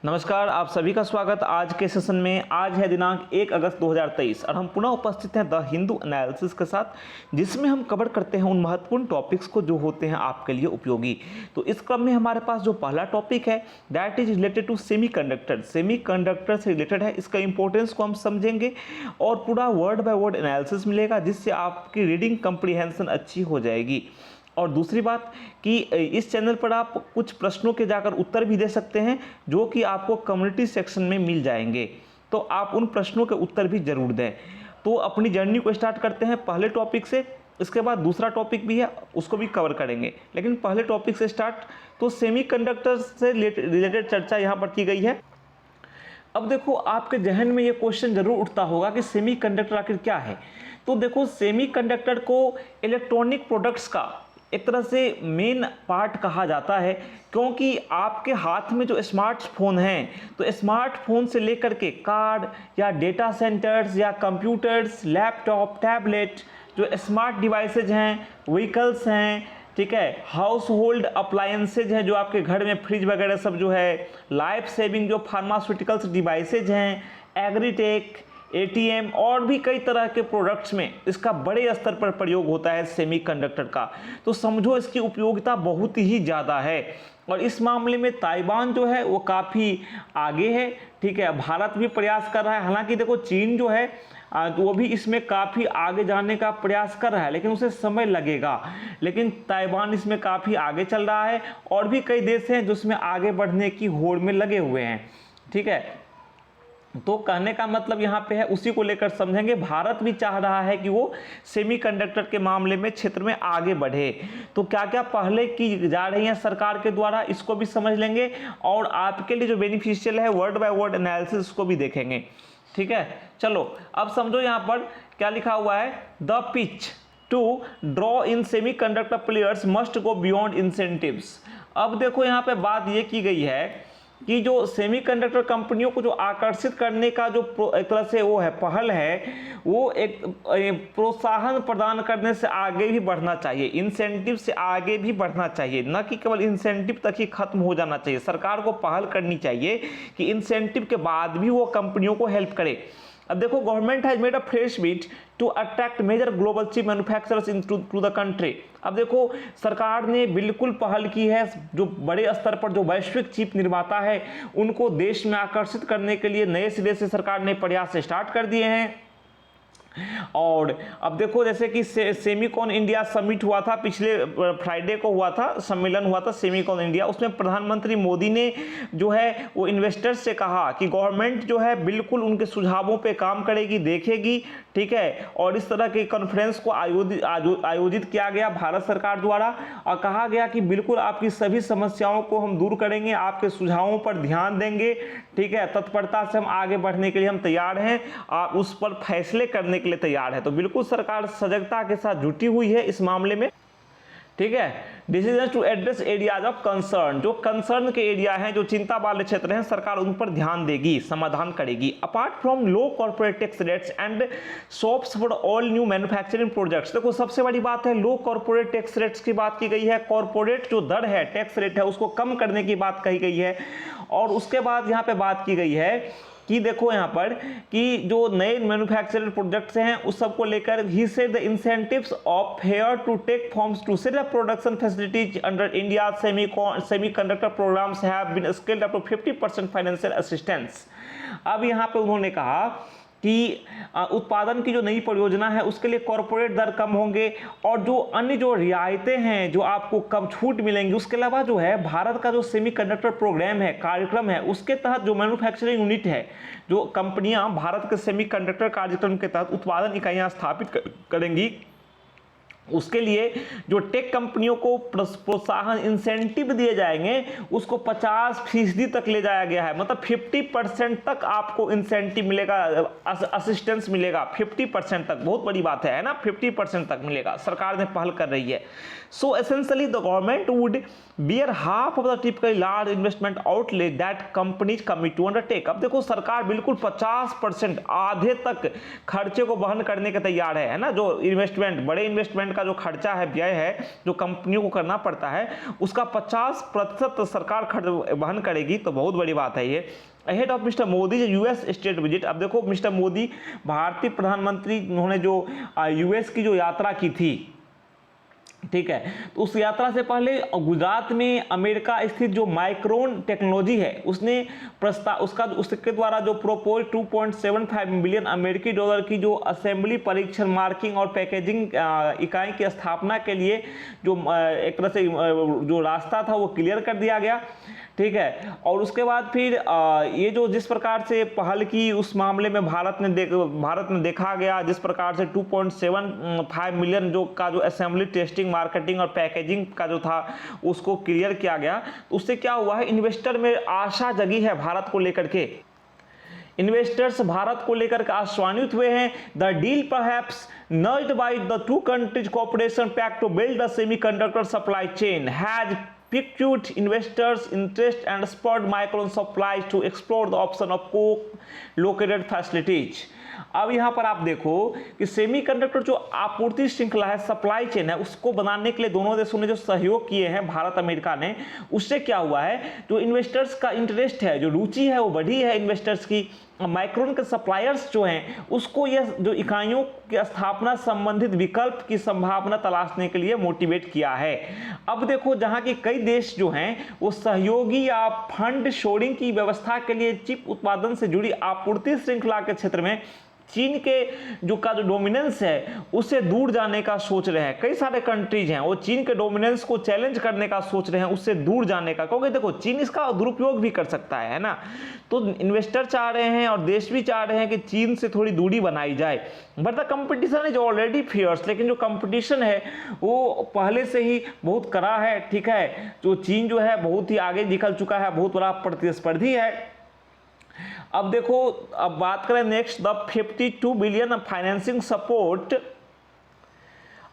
नमस्कार, आप सभी का स्वागत आज के सेशन में। आज है दिनांक 1 अगस्त 2023 और हम पुनः उपस्थित हैं द हिंदू एनालिसिस के साथ, जिसमें हम कवर करते हैं उन महत्वपूर्ण टॉपिक्स को जो होते हैं आपके लिए उपयोगी। तो इस क्रम में हमारे पास जो पहला टॉपिक है that is related to semiconductor से रिलेटेड है। इसका इंपॉर्टेंस को हम समझेंगे और पूरा वर्ड बाय वर्ड एनालिसिस मिलेगा, जिससे आपकी रीडिंग कंप्रीहेंशन अच्छी हो जाएगी। और दूसरी बात कि इस चैनल पर आप कुछ प्रश्नों के जाकर उत्तर भी दे सकते हैं, जो कि आपको कम्युनिटी सेक्शन में मिल जाएंगे। तो आप उन प्रश्नों के उत्तर भी जरूर दें। तो अपनी जर्नी को स्टार्ट करते हैं पहले टॉपिक से। इसके बाद दूसरा टॉपिक भी है, उसको भी कवर करेंगे, लेकिन पहले टॉपिक से स्टार्ट। तो सेमीकंडक्टर से रिलेटेड चर्चा यहाँ पर की गई है। अब देखो, आपके जहन में ये क्वेश्चन जरूर उठता होगा कि सेमीकंडक्टर आखिर क्या है। तो देखो, सेमीकंडक्टर को इलेक्ट्रॉनिक प्रोडक्ट्स का एक तरह से मेन पार्ट कहा जाता है, क्योंकि आपके हाथ में जो स्मार्टफोन हैं, तो स्मार्टफोन से लेकर के कार या डेटा सेंटर्स या कंप्यूटर्स, लैपटॉप, टैबलेट, जो स्मार्ट डिवाइसेज हैं, व्हीकल्स हैं, ठीक है, हाउस होल्ड अप्लायंसेज हैं, जो आपके घर में फ्रिज वगैरह सब जो है, लाइफ सेविंग जो फार्मास्यूटिकल्स डिवाइसेज हैं, एग्रीटेक, एटीएम और भी कई तरह के प्रोडक्ट्स में इसका बड़े स्तर पर प्रयोग होता है सेमीकंडक्टर का। तो समझो इसकी उपयोगिता बहुत ही ज़्यादा है। और इस मामले में ताइवान जो है वो काफ़ी आगे है, ठीक है। भारत भी प्रयास कर रहा है, हालांकि देखो चीन जो है तो वो भी इसमें काफ़ी आगे जाने का प्रयास कर रहा है, लेकिन उसे समय लगेगा। लेकिन ताइवान इसमें काफ़ी आगे चल रहा है और भी कई देश हैं जो इसमें आगे बढ़ने की होड़ में लगे हुए हैं, ठीक है। तो कहने का मतलब यहाँ पे है, उसी को लेकर समझेंगे। भारत भी चाह रहा है कि वो सेमीकंडक्टर के मामले में क्षेत्र में आगे बढ़े। तो क्या क्या पहले की जा रही है सरकार के द्वारा, इसको भी समझ लेंगे और आपके लिए जो बेनिफिशियल है वर्ड बाय वर्ड एनालिसिस उसको भी देखेंगे, ठीक है। चलो अब समझो यहाँ पर क्या लिखा हुआ है। The pitch to draw in semiconductor players must go beyond incentives. अब देखो यहाँ पे बात ये की गई है कि जो सेमीकंडक्टर कंपनियों को जो आकर्षित करने का जो एक तरह से वो है पहल है, वो एक प्रोत्साहन प्रदान करने से आगे भी बढ़ना चाहिए, इंसेंटिव से आगे भी बढ़ना चाहिए, न कि केवल इंसेंटिव तक ही खत्म हो जाना चाहिए। सरकार को पहल करनी चाहिए कि इंसेंटिव के बाद भी वो कंपनियों को हेल्प करे। अब देखो, government has made a fresh beat to attract major global chip manufacturers into the country. अब देखो, सरकार ने बिल्कुल पहल की है, जो बड़े स्तर पर जो वैश्विक चिप निर्माता है उनको देश में आकर्षित करने के लिए नए सिरे से सरकार ने प्रयास स्टार्ट कर दिए हैं। और अब देखो, जैसे कि सेमीकॉन इंडिया समिट हुआ था, पिछले फ्राइडे को हुआ था, सम्मेलन हुआ था सेमीकॉन इंडिया। उसमें प्रधानमंत्री मोदी ने जो है वो इन्वेस्टर्स से कहा कि गवर्नमेंट जो है बिल्कुल उनके सुझावों पे काम करेगी, देखेगी, ठीक है। और इस तरह के कॉन्फ्रेंस को आयोजित किया गया भारत सरकार द्वारा और कहा गया कि बिल्कुल आपकी सभी समस्याओं को हम दूर करेंगे, आपके सुझावों पर ध्यान देंगे, ठीक है। तत्परता से हम आगे बढ़ने के लिए हम तैयार हैं, आप उस पर फैसले करने के लिए तैयार है। तो बिल्कुल सरकार सजगता के साथ जुटी हुई है इस मामले में, ठीक है। Decision to address areas of concern, जो कंसर्न के एरिया हैं, जो चिंता वाले क्षेत्र हैं, सरकार उन पर ध्यान देगी, समाधान करेगी। Apart from low corporate tax rates and shops for all new manufacturing projects. देखो, सबसे बड़ी बात है लो कॉर्पोरेट टैक्स रेट्स की बात की गई है। कॉर्पोरेट जो दर है, टैक्स रेट है, उसको कम करने की बात कही गई है। और उसके बाद यहाँ पे बात की गई है कि देखो यहाँ पर कि जो नए मैन्युफैक्चरर प्रोजेक्ट्स हैं उस सब को लेकर ही से the incentives of fair to take forms to set up production facilities under India semiconductor programs have been scaled up to 50% financial assistance. अब यहाँ पे उन्होंने कहा कि उत्पादन की जो नई परियोजना है उसके लिए कॉर्पोरेट दर कम होंगे और जो अन्य जो रियायतें हैं, जो आपको कम छूट मिलेंगी। उसके अलावा जो है भारत का जो सेमीकंडक्टर प्रोग्राम है, कार्यक्रम है, उसके तहत जो मैन्युफैक्चरिंग यूनिट है, जो कंपनियां भारत के सेमीकंडक्टर कार्यक्रम के तहत उत्पादन इकाइयां स्थापित करेंगी, उसके लिए जो टेक कंपनियों को प्रोत्साहन इंसेंटिव दिए जाएंगे उसको 50% तक ले जाया गया है। मतलब 50% तक आपको इंसेंटिव मिलेगा, असिस्टेंस मिलेगा 50% तक। बहुत बड़ी बात है ना, 50% तक मिलेगा, सरकार ने पहल कर रही है। So essentially the government would bear half of the typical large investment outlay that companies commit to undertake. अब देखो, सरकार बिल्कुल 50% आधे तक खर्चे को वहन करने के तैयार है ना। जो इन्वेस्टमेंट, बड़े इन्वेस्टमेंट का जो खर्चा है, व्यय है जो कंपनियों को करना पड़ता है, उसका 50% सरकार खर्च वहन करेगी, तो बहुत बड़ी बात है ये। Ahead of mister Modi US state visit, अब देखो मिस्टर मोदी भारतीय प्रधानमंत्री, उन्होंने जो यूएस की जो यात्रा की थी, ठीक है, तो उस यात्रा से पहले गुजरात में अमेरिका स्थित जो माइक्रोन टेक्नोलॉजी है उसने प्रस्ताव उसके द्वारा जो प्रोपोज 2.75 बिलियन अमेरिकी डॉलर की जो असेंबली, परीक्षण, मार्किंग और पैकेजिंग इकाई की स्थापना के लिए जो एक तरह से जो रास्ता था वो क्लियर कर दिया गया, ठीक है। और उसके बाद फिर ये जो जिस प्रकार से पहल की उस मामले में भारत में देखा गया, जिस प्रकार से 2.75 मिलियन जो का जो असेंबली, टेस्टिंग, मार्केटिंग और पैकेजिंग का जो था उसको क्लियर किया गया, तो उससे क्या हुआ है, इन्वेस्टर में आशा जगी है भारत को लेकर के। इन्वेस्टर्स भारत को लेकर के आश्वासित हुए हैं। The deal perhaps nudged by the two countries cooperation pact to build the semiconductor supply chain has piqued investors' interest and spurred Micron supplies to explore the option of co-located facilities. अब यहाँ पर आप देखो कि semiconductor जो आपूर्ति श्रृंखला है, सप्लाई चेन है, उसको बनाने के लिए दोनों देशों ने जो सहयोग किए हैं, भारत अमेरिका ने, उससे क्या हुआ है, जो इन्वेस्टर्स का इंटरेस्ट है, जो रुचि है वो बढ़ी है इन्वेस्टर्स की। माइक्रोन के सप्लायर्स जो हैं उसको यह जो इकाइयों की स्थापना संबंधित विकल्प की संभावना तलाशने के लिए मोटिवेट किया है। अब देखो जहां की कई देश जो हैं वो सहयोगी या फंड शोरिंग की व्यवस्था के लिए चिप उत्पादन से जुड़ी आपूर्ति श्रृंखला के क्षेत्र में चीन के जो डोमिनेंस है उससे दूर जाने का सोच रहे हैं। कई सारे कंट्रीज हैं वो चीन के डोमिनेंस को चैलेंज करने का सोच रहे हैं, उससे दूर जाने का, क्योंकि देखो चीन इसका दुरुपयोग भी कर सकता है ना। तो इन्वेस्टर चाह रहे हैं और देश भी चाह रहे हैं कि चीन से थोड़ी दूरी बनाई जाए। But the competition is already fierce, लेकिन जो कंपटीशन है वो पहले से ही बहुत कड़ा है, ठीक है। जो चीन जो है बहुत ही आगे निकल चुका है, बहुत बड़ा प्रतिस्पर्धी है। अब देखो, अब बात करें next, the 52 billion financing support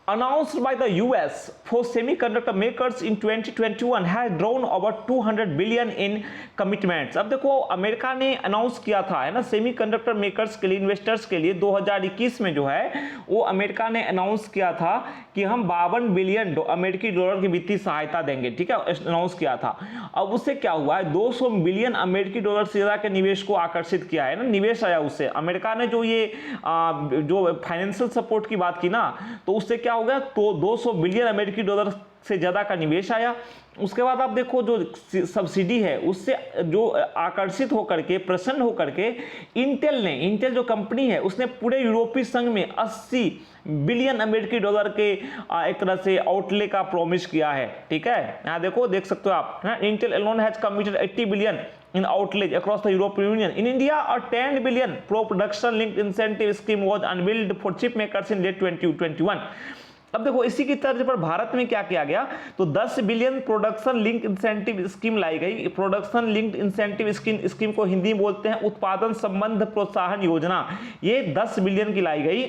announced by the US for semiconductor makers in 2021 has drawn over 200 billion in commitments। अब देखो अमेरिका ने अनाउंस किया था, है ना, सेमीकंडक्टर मेकर्स के लिए, इन्वेस्टर्स के लिए 2021 में जो है वो अमेरिका ने अनाउंस किया था कि हम 52 बिलियन अमेरिकी डॉलर की वित्तीय सहायता देंगे, ठीक है, अनाउंस किया था। अब उससे क्या हुआ है, 200 बिलियन अमेरिकी डॉलर से ज्यादा के निवेश को आकर्षित किया है ना, निवेश आया उससे। अमेरिका ने जो ये जो फाइनेंशियल सपोर्ट की बात की ना, तो उससे क्या हो गया, तो 200 बिलियन अमेरिकी डॉलर से ज्यादा का निवेश आया। उसके बाद आप देखो जो सब्सिडी है उससे जो आकर्षित होकर के, प्रसन्न होकर के इंटेल जो कंपनी है उसने पूरे यूरोपीय संघ में 80 बिलियन अमेरिकी डॉलर के एक तरह से आउटले का प्रॉमिस किया है, ठीक है। यहाँ देखो, देख सकते हो आप, Intel alone has committed 80 billion in outlay across the European Union. In India, a 10 billion pro-production linked incentive scheme was unveiled for chip makers in late 2021. अब देखो इसी की तर्ज पर भारत में क्या किया गया, तो 10 billion production link incentive scheme लाई गई। प्रोडक्शन लिंक्ड इंसेंटिव स्कीम को हिंदी में बोलते हैं उत्पादन संबंध प्रोत्साहन योजना। ये 10 बिलियन की लाई गई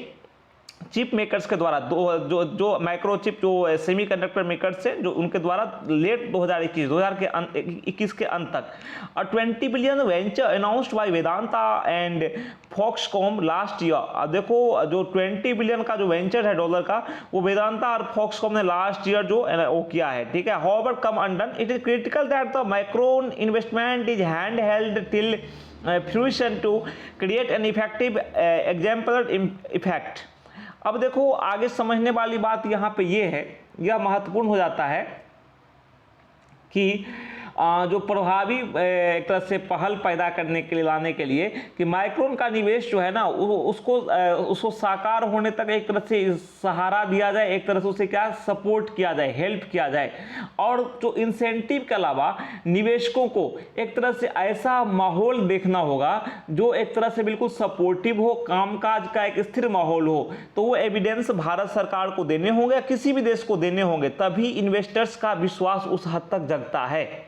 चिप मेकर्स के द्वारा, जो माइक्रोचिप जो सेमीकंडक्टर मेकर्स है, जो उनके द्वारा लेट 2021 के अंत तक। और 20 billion venture announced by Vedanta and Foxconn last year. अब देखो जो 20 बिलियन का जो वेंचर है डॉलर का, वो वेदांता और फॉक्सकॉम ने लास्ट ईयर जो वो किया है, ठीक है। However come undone, it is critical that the Micron investment is hand held till fruition to create an effective exemplar effect. अब देखो आगे समझने वाली बात यहाँ पे ये है, यह महत्वपूर्ण हो जाता है कि जो प्रभावी एक तरह से पहल पैदा करने के लिए, लाने के लिए, कि माइक्रोन का निवेश जो है ना उसको साकार होने तक एक तरह से सहारा दिया जाए, एक तरह से उसे क्या सपोर्ट किया जाए, हेल्प किया जाए। और जो इंसेंटिव के अलावा निवेशकों को एक तरह से ऐसा माहौल देखना होगा जो एक तरह से बिल्कुल सपोर्टिव हो, कामकाज का एक स्थिर माहौल हो। तो वो एविडेंस भारत सरकार को देने होंगे, किसी भी देश को देने होंगे, तभी इन्वेस्टर्स का विश्वास उस हद तक जगता है,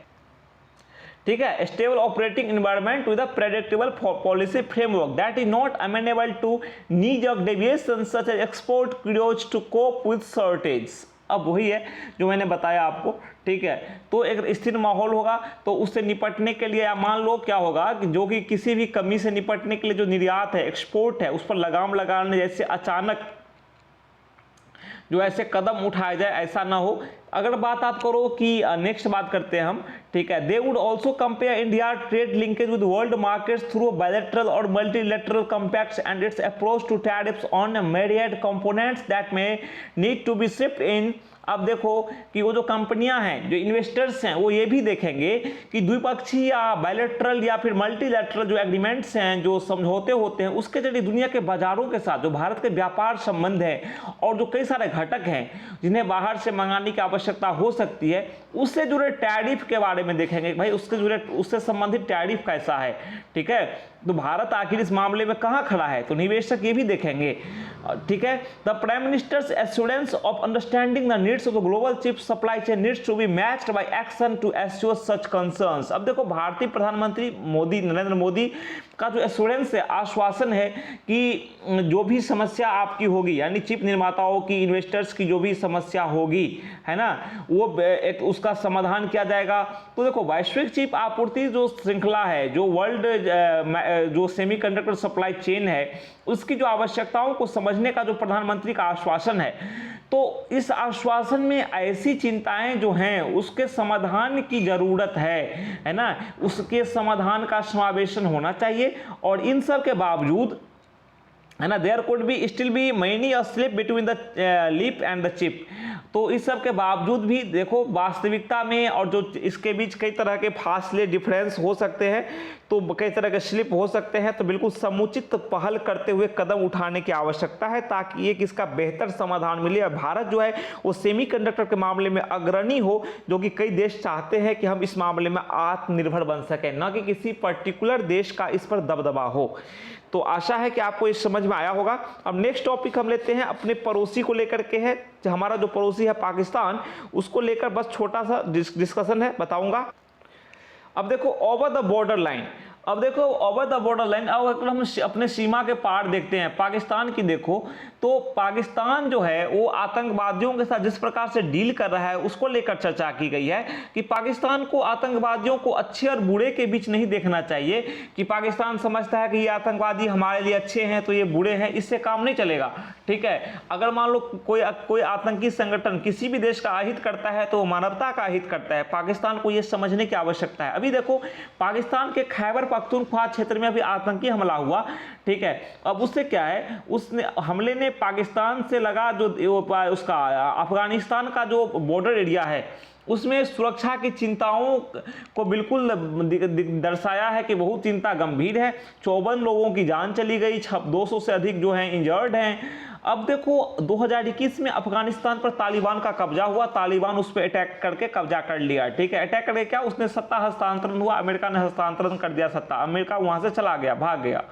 ठीक है। Stable operating environment with a predictable policy framework that is not amenable to knee jerk deviation such as export curbs to cope with shortage. अब वही है जो मैंने बताया आपको, ठीक है। तो एक स्थिर माहौल होगा तो उससे निपटने के लिए, या मान लो क्या होगा कि जो कि किसी भी कमी से निपटने के लिए जो निर्यात है, एक्सपोर्ट है, उस पर लगाम लगाने जैसे अचानक जो ऐसे कदम उठाया जाए, ऐसा ना हो। अगर बात आप करो कि नेक्स्ट बात करते हैं हम, ठीक है, they would also compare India trade linkage with world markets through bilateral और multilateral compacts and its approach to tariffs on myriad components that may need to be shift in. अब देखो कि वो जो कंपनियां हैं, जो इन्वेस्टर्स हैं, वो ये भी देखेंगे कि द्विपक्षीय या बायलैटरल या फिर मल्टीलैटरल जो एग्रीमेंट्स हैं, जो समझौते होते हैं, उसके जरिए दुनिया के बाजारों के साथ जो भारत के व्यापार संबंध है और जो कई सारे घटक हैं जिन्हें बाहर से मंगाने की आवश्यकता हो सकती है, उससे जुड़े टैरिफ के बारे में देखेंगे। भाई उसके जुड़े, उससे संबंधित टैरिफ कैसा है, ठीक है, तो भारत आखिर इस मामले में कहां खड़ा है, तो निवेशक ये भी देखेंगे, ठीक है। The prime minister's assurance of understanding the needs of the global chip supply chain needs to be matched by action to assure such concerns. अब देखो भारतीय प्रधानमंत्री मोदी, नरेंद्र मोदी का जो एश्योरेंस है, आश्वासन है कि जो भी समस्या आपकी होगी, यानी चिप निर्माताओं की, इन्वेस्टर्स की जो भी समस्या होगी, है ना, वो एक उसका समाधान किया जाएगा। तो देखो वैश्विक चिप आपूर्ति जो श्रृंखला है, जो वर्ल्ड जो सेमीकंडक्टर सप्लाई चेन है, उसकी जो आवश्यकताओं को समझने का जो प्रधानमंत्री का आश्वासन है, तो इस आश्वासन में ऐसी चिंताएं जो हैं उसके समाधान की जरूरत है ना, उसके समाधान का समावेशन होना चाहिए। और इन सब के बावजूद, है ना, there could be still be many a slip between the lip and the chip. तो इस सब के बावजूद भी देखो वास्तविकता में और जो इसके बीच कई तरह के फासले, डिफरेंस हो सकते हैं, तो कई तरह के स्लिप हो सकते हैं, तो बिल्कुल समुचित पहल करते हुए कदम उठाने की आवश्यकता है ताकि एक इसका बेहतर समाधान मिले। और भारत जो है वो सेमीकंडक्टर के मामले में अग्रणी हो, जो कि कई देश चाहते हैं कि हम इस मामले में आत्मनिर्भर बन सकें, न कि किसी पर्टिकुलर देश का इस पर दबदबा हो। तो आशा है कि आपको इस समझ में आया होगा। अब नेक्स्ट टॉपिक हम लेते हैं, अपने पड़ोसी को लेकर के है, जो हमारा जो पड़ोसी है पाकिस्तान, उसको लेकर बस छोटा सा डिस्कशन है, बताऊंगा। अब देखो ओवर द बॉर्डर लाइन, अब देखो ओवर द बॉर्डर लाइन, अब हम अपने सीमा के पार देखते हैं पाकिस्तान की। देखो तो पाकिस्तान जो है वो आतंकवादियों के साथ जिस प्रकार से डील कर रहा है, उसको लेकर चर्चा की गई है कि पाकिस्तान को आतंकवादियों को अच्छे और बुरे के बीच नहीं देखना चाहिए कि पाकिस्तान समझता है कि ये आतंकवादी हमारे लिए अच्छे हैं तो ये बुरे हैं, इससे काम नहीं चलेगा, ठीक है। अगर मान लो कोई आतंकी संगठन किसी भी देश का अहित करता है तो मानवता का अहित करता है, पाकिस्तान को यह समझने की आवश्यकता है। अभी देखो पाकिस्तान के खैबर पख्तूनख्वा क्षेत्र में अभी आतंकी हमला हुआ, ठीक है। अब उससे क्या है, उसने हमले ने पाकिस्तान से लगा जो उसका अफगानिस्तान का जो बॉर्डर एरिया है, उसमें सुरक्षा की चिंताओं को बिल्कुल दर्शाया है कि बहुत चिंता गंभीर है। 54 लोगों की जान चली गई, 200 से अधिक जो हैं इंजर्ड हैं। अब देखो 2021 में अफगानिस्तान पर तालिबान का कब्जा हुआ, तालिबान उस पर अटैक करके कब्जा कर लिया, ठीक है। अटैक करके क्या, उसने सत्ता हस्तांतरण हुआ, अमेरिका ने हस्तांतरण कर दिया सत्ता, अमेरिका वहां से चला गया, भाग गया।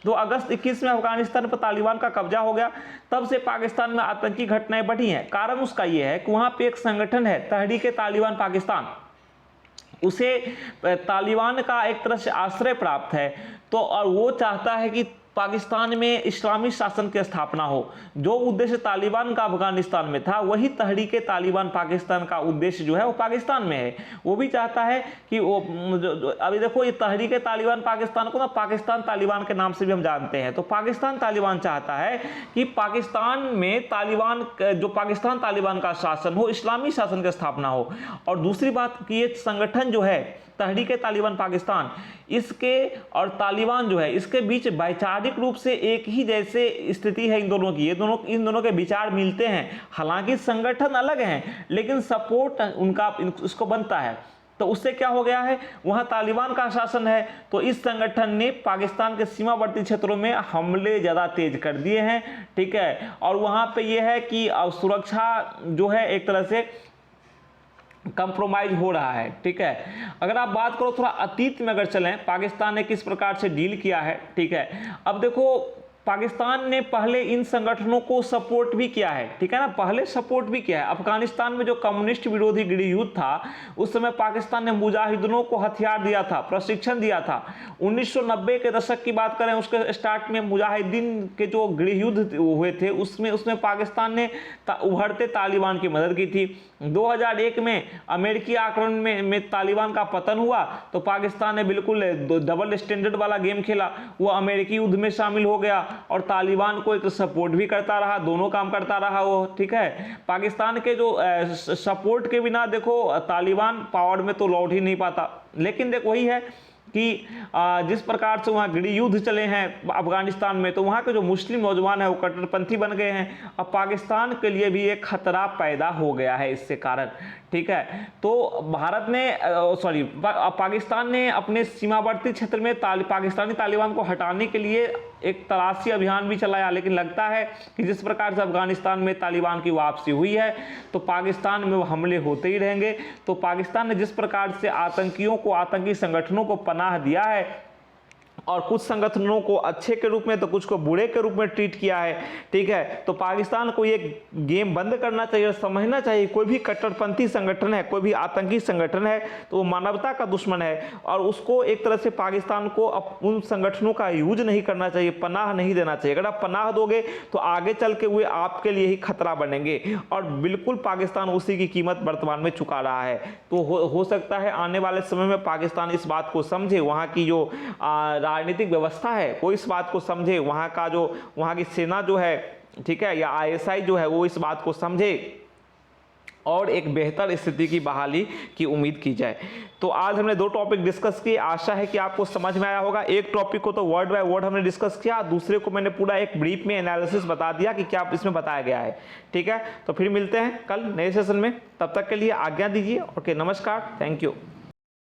तो अगस्त 21 में अफगानिस्तान पर तालिबान का कब्जा हो गया, तब से पाकिस्तान में आतंकी घटनाएं बढ़ी हैं। कारण उसका यह है कि वहां पे एक संगठन है तहरीक-ए-तालिबान पाकिस्तान, उसे तालिबान का एक तरह से आश्रय प्राप्त है, तो और वो चाहता है कि पाकिस्तान में इस्लामी शासन की स्थापना हो। जो उद्देश्य तालिबान का अफगानिस्तान में था, वही तहरीक-ए-तालिबान पाकिस्तान का उद्देश्य जो है वो पाकिस्तान में है। वो भी चाहता है कि वो अभी देखो ये तहरीक-ए-तालिबान पाकिस्तान को ना पाकिस्तान तालिबान के नाम से भी हम जानते हैं। तो पाकिस्तान तालिबान चाहता है कि पाकिस्तान में तालिबान, जो पाकिस्तान तालिबान का शासन हो, इस्लामी शासन की स्थापना हो। और दूसरी बात कि ये संगठन जो है तहरीक-ए-तालिबान पाकिस्तान, इसके और तालिबान जो है इसके बीच वैचारिक रूप से एक ही जैसे स्थिति है इन दोनों की, इन दोनों के विचार मिलते हैं। हालांकि संगठन अलग हैं लेकिन सपोर्ट उनका इसको बनता है। तो उससे क्या हो गया है, वहां तालिबान का शासन है, तो इस संगठन ने पाकिस्तान के सीमावर्ती क्षेत्रों में हमले ज्यादा तेज कर दिए हैं, ठीक है। और वहां पे यह है कि सुरक्षा जो है एक तरह से कंप्रोमाइज हो रहा है, ठीक है। अगर आप बात करो थोड़ा अतीत में अगर चलें, पाकिस्तान ने किस प्रकार से डील किया है, ठीक है। अब देखो पाकिस्तान ने पहले इन संगठनों को सपोर्ट भी किया है, ठीक है ना, पहले सपोर्ट भी किया है। अफगानिस्तान में जो कम्युनिस्ट विरोधी गृह युद्ध था, उस समय पाकिस्तान ने मुजाहिदीनों को हथियार दिया था, प्रशिक्षण दिया था। 1990 के दशक की बात करें, उसके स्टार्ट में मुजाहिदीन के जो गृह युद्ध हुए थे उसमें पाकिस्तान ने उभरते तालिबान की मदद की थी। 2001 में अमेरिकी आक्रमण में तालिबान का पतन हुआ तो पाकिस्तान ने बिल्कुल डबल स्टैंडर्ड वाला गेम खेला, वो अमेरिकी युद्ध में शामिल हो गया। और तालिबान को एक सपोर्ट भी करता रहा, दोनों काम करता रहा वो, ठीक है। पाकिस्तान के जो सपोर्ट के बिना देखो तालिबान पावर में तो लौट ही नहीं पाता। लेकिन देखो वही है कि जिस प्रकार से वहाँ गृह युद्ध चले हैं अफगानिस्तान में, तो वहाँ के जो मुस्लिम नौजवान हैं वो कट्टरपंथी बन गए हैं। अब पाकिस्तान के लिए भी एक खतरा पैदा हो गया है इससे कारण, ठीक है। तो भारत ने पाकिस्तान ने अपने सीमावर्ती क्षेत्र में पाकिस्तानी तालिबान को हटाने के लिए एक तलाशी अभियान भी चलाया, लेकिन लगता है कि जिस प्रकार से अफगानिस्तान में तालिबान की वापसी हुई है तो पाकिस्तान में वो हमले होते ही रहेंगे। तो पाकिस्तान ने जिस प्रकार से आतंकियों को, आतंकी संगठनों को पनाह दिया है और कुछ संगठनों को अच्छे के रूप में तो कुछ को बुरे के रूप में ट्रीट किया है, ठीक है। तो पाकिस्तान को ये गेम बंद करना चाहिए और समझना चाहिए कोई भी कट्टरपंथी संगठन है, कोई भी आतंकी संगठन है तो वो मानवता का दुश्मन है और उसको एक तरह से पाकिस्तान को उन संगठनों का यूज नहीं करना चाहिए, पनाह नहीं देना चाहिए। अगर आप पनाह दोगे तो आगे चल के वे आपके लिए ही खतरा बनेंगे और बिल्कुल पाकिस्तान उसी की कीमत वर्तमान में चुका रहा है। तो हो सकता है आने वाले समय में पाकिस्तान इस बात को समझे, वहाँ की जो राजनीतिक व्यवस्था है वो इस बात को समझे, वहाँ की सेना जो है, ठीक है, या आईएसआई जो है वो इस बात को समझे और एक बेहतर स्थिति की बहाली की उम्मीद की जाए। तो आज हमने 2 टॉपिक डिस्कस किए, आशा है कि आपको समझ में आया होगा। एक टॉपिक को तो वर्ड बाय वर्ड हमने डिस्कस किया, दूसरे को मैंने पूरा एक ब्रीफ में एनालिसिस बता दिया कि क्या इसमें बताया गया है, ठीक है। तो फिर मिलते हैं कल नए सेशन में, तब तक के लिए आज्ञा दीजिए। ओके, नमस्कार, थैंक यू।